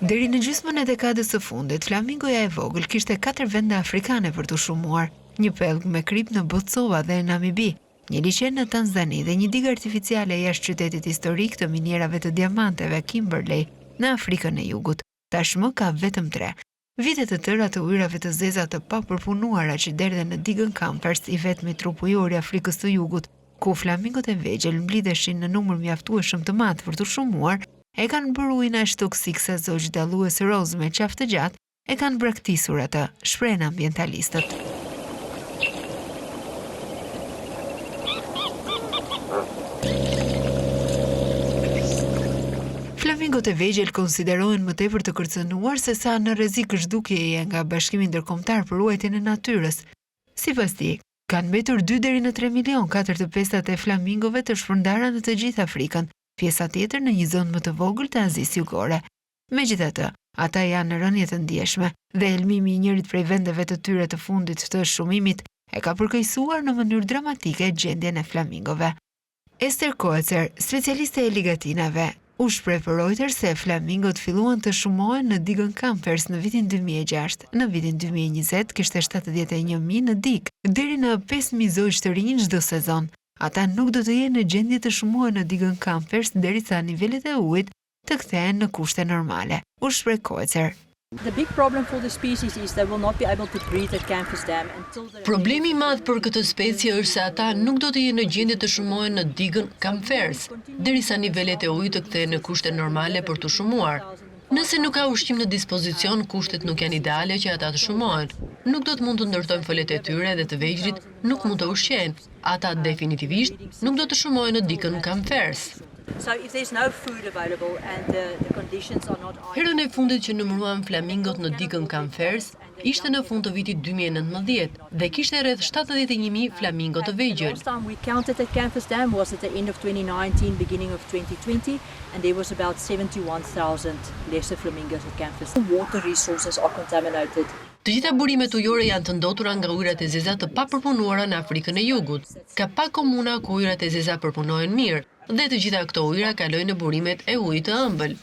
Deri në gjysmën e dekadës së fundit, flamingoja e vogël kishte 4 vende afrikane për të shumuar, një pellg me krip në Botsova dhe Namibi, një liçen në Tanzani dhe një digë artificiale jashtë qytetit historik të minierave të diamanteve Kimberley në Afrikën e Jugut. Tashmë ka vetëm 3. Vite të tëra të ujrave të zeza të papërpunuara që derdhen në digën Campers, i vetmi trup ujor i Afrikës së Jugut, ku flamingot e vegjël mblidheshin në numër mjaftueshëm të madh për të shumuar, e kanë bërë ujin aq toksik sa zogj dallues roz me qafë të gjatë, e kanë braktisur atë, shprehen ambientalistët. Flamingot e vegjël konsiderohen më tepër të kërcënuar se sa në rrezik zhdukjeje nga Bashkimi Ndërkombëtar për Ruajtjen e Natyrës. Sipas tij, kanë mbetur 2 deri në 3 milion 4/5 e flamingove të shpërndara në të gjithë Afrikën, pjesa tjetër në një zonë më të vogël të Azisë Jugore. Megjithatë, ata janë në rënje të ndjeshme dhe helmimi i njërit prej vendeve të tyre të fundit të shumimit e ka përkeqësuar në mënyrë dramatike gjendjen e flamingove. Esther Koecer, specialiste e ligatinave, u shpreh për Reuters se flamingot filluan të shumohen në digën Campers në vitin 2006. Në vitin 2020 kishte 71.000 në digë, deri në 5.000 zogj të rinj çdo sezon. Ata nuk do të jenë në gjendje të shumohen në digën Campers derisa nivelet e ujit të kthehen në kushte normale. U shpreh Koecer. The big problem for the species is they will not be able to breathe at Campers Dam until the... Problemi i madh për këtë specie është se ata nuk do të jenë në gjendje të shumohen në digën Campers, derisa nivelet e ujit të kthehen në kushte normale për të shumuar. Nëse nuk ka ushqim në dispozicion, kushtet nuk janë ideale që ata të shumohen. Nuk do të mund të ndërtojnë folet e tyre dhe të vegjëlit nuk mund të ushqejnë. Ata definitivisht nuk do të shumohen në digën Campers. So if there's no food available and the conditions are not ideal... Herën e fundit që numëruan flamingot në digën Campers ishte në fund të vitit 2019 dhe kishte rreth 71.000 flamingo të vegjël. Last time we counted at Campers Dam was at the end of 2019, beginning of 2020, and there was about 71,000 lesser flamingos at Campers. Water resources are contaminated. Të gjitha burimet ujore janë të ndotura nga ujërat e zeza të papërpunuara në Afrikën e Jugut. Ka pak komuna ku ujërat e zeza përpunohen mirë dhe të gjitha këto ujëra kalojnë në burimet e ujit të ëmbël.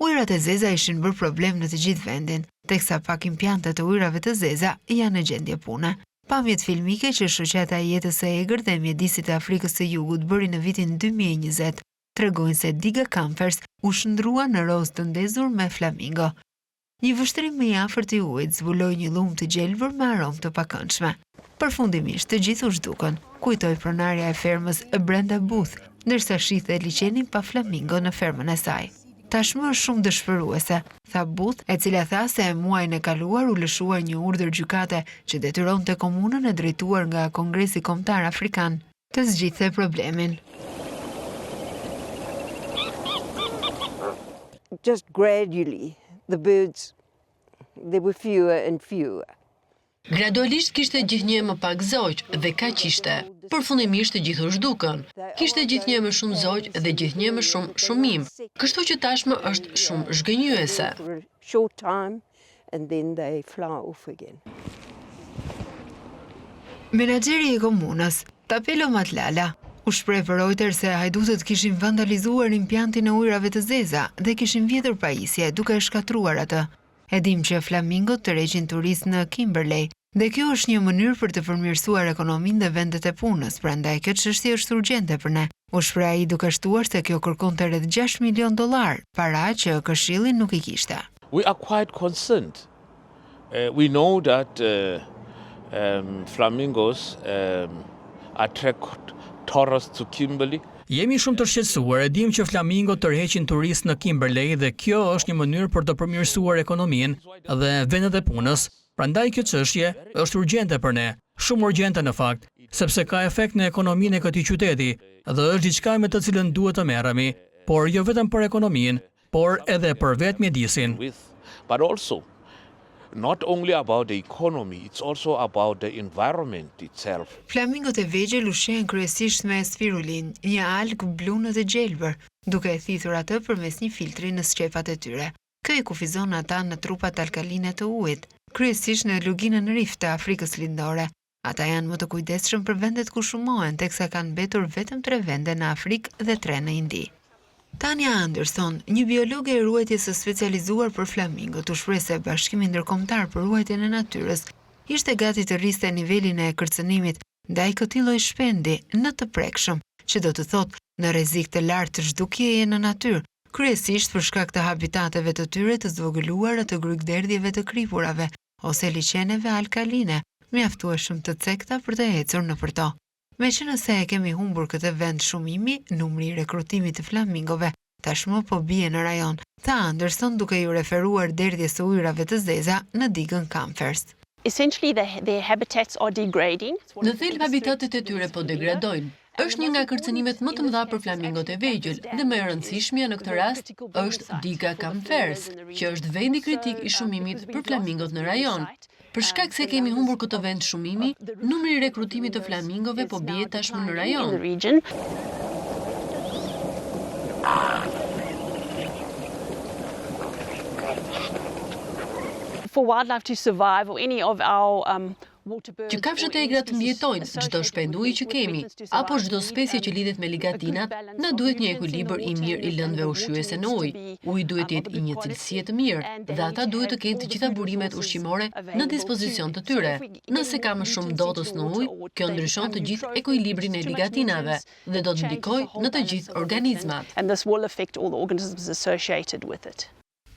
Ujërat e zeza ishin bërë problem në të gjithë vendin, teksa pak impiante të ujërave të zeza janë në gjendje pune. Pamjet filmike që shoqata e jetës së egër dhe mjedisit e Afrikës së Jugut bëri në vitin 2020 tregojnë se diga Campers u shndrua në roz të ndezur me flamingo. Një vështrim më i afërt i ujit zbuloi një lum të gjelbër me aromë të pakëndshme. Përfundimisht të gjithë u zhdukën, kujtoi pronarja e fermës Brenda Booth, ndërsa shihte liçenin pa flamingo në fermën e saj. Tashmë është shumë dëshpëruese, tha Booth, e cila tha se muajin e kaluar u lëshua një urdhër gjykate që detyronte komunën e drejtuar nga Kongresi Kombëtar Afrikan të zgjidhte problemin. Just gradually the birds, they were fewer and fewer. Gradualisht kishte gjithnjë më pak zogj dhe kaq ishte. Përfundimisht të gjithë u zhdukën. Kishte gjithnjë më shumë zogj dhe gjithnjë më shumë shumim. Kështu që tashmë është shumë zhgënjyese. Short time and then they fly off again. Menaxheri i komunës, Tapelo Matlala, u shpreh për Reuters se hajdutët kishin vandalizuar impiantin e ujrave të zeza dhe kishin vjedhur pajisje duke e shkatruar atë. E dim që flamingot tërheqin turistë në Kimberley dhe kjo është një mënyrë për të përmirësuar ekonominë dhe vendet e punës, prandaj kjo çështje është urgjente për ne. U shpreh ai duke shtuar se kjo kërkonte rreth $6 milion, para që Këshilli nuk i kishte. We are quite concerned. We know that flamingos attract tourists to Kimberley. Jemi shumë të shqetësuar, e dim që flamingot tërheqin turistë në Kimberley dhe kjo është një mënyrë për të përmirësuar ekonominë dhe vendet e punës. Prandaj kjo çështje është urgjente për ne, shumë urgjente në fakt, sepse ka efekt në ekonominë e këtij qyteti dhe është diçka me të cilën duhet të merremi, por jo vetëm për ekonominë, por edhe për vetë mjedisin. But also not only about the economy, it's also about the environment itself. Flamingot e vegjël ushqehen kryesisht me spirulin, një algë blunë dhe gjelbër, duke e thithur atë përmes një filtri në sqepat e tyre. Ky i kufizon ata në trupat alkaline të ujit, kryesisht në luginën Rift të Afrikës Lindore. Ata janë më të kujdesshëm për vendet ku shumohen, teksa kanë mbetur vetëm 3 vende në Afrikë dhe 3 në Indi. Tania Anderson, një biologe e ruajtjes së specializuar për flamingot, u shpreh se Bashkimi Ndërkombëtar për Ruajtjen e Natyrës ishte gati të rriste nivelin e kërcënimit ndaj këtij lloji shpendi në të prekshëm, që do të thotë në rrezik të lartë të zhdukjeje në natyrë, kryesisht për shkak të habitateve të tyre të zvogëluara të grykderdhjeve të kripurave ose liçeneve alkaline, mjaftueshëm të cekta për të ecur nëpër to. Meqenëse e kemi humbur këtë vend shumimi, numri i rekrutimit të flamingove tashmë po bie në rajon, tha Anderson duke ju referuar derdhjes së ujrave të zeza në digën Camphers. Essentially, their habitats are degrading. Në thelb habitatet e tyre po degradojnë. Është një nga kërcënimet më të mëdha për flamingot e vegjël dhe më e rëndësishmja në këtë rast është diga Camphers, që është vendi kritik i shumimit për flamingot në rajon. Për shkak se kemi humbur këtë vend shumimi, numri i rekrutimit të flamingove po bie tashmë në rajon. For wildlife to survive or any of our Që kafshët e egra të mbijetojnë, çdo shpend uji që kemi, apo çdo specie që lidhet me ligatinat, na duhet një ekuilibër i mirë i lëndëve ushqyese në ujë. Uji duhet të jetë i një cilësie të mirë dhe ata duhet të kenë të gjitha burimet ushqimore në dispozicion të tyre. Nëse ka më shumë dotës në ujë, kjo ndryshon të gjithë ekuilibrin e ligatinave dhe do të ndikojë në të gjithë organizmat. And this will affect all the organisms associated with it.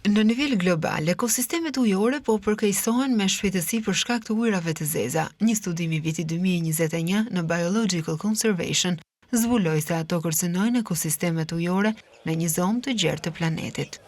Në nivel global, ekosistemet ujore po përkeqësohen me shpejtësi për shkak të ujrave të zeza. Një studim i vitit 2021 në Biological Conservation zbuloi se ato kërcënojnë ekosistemet ujore në një zonë të gjerë të planetit.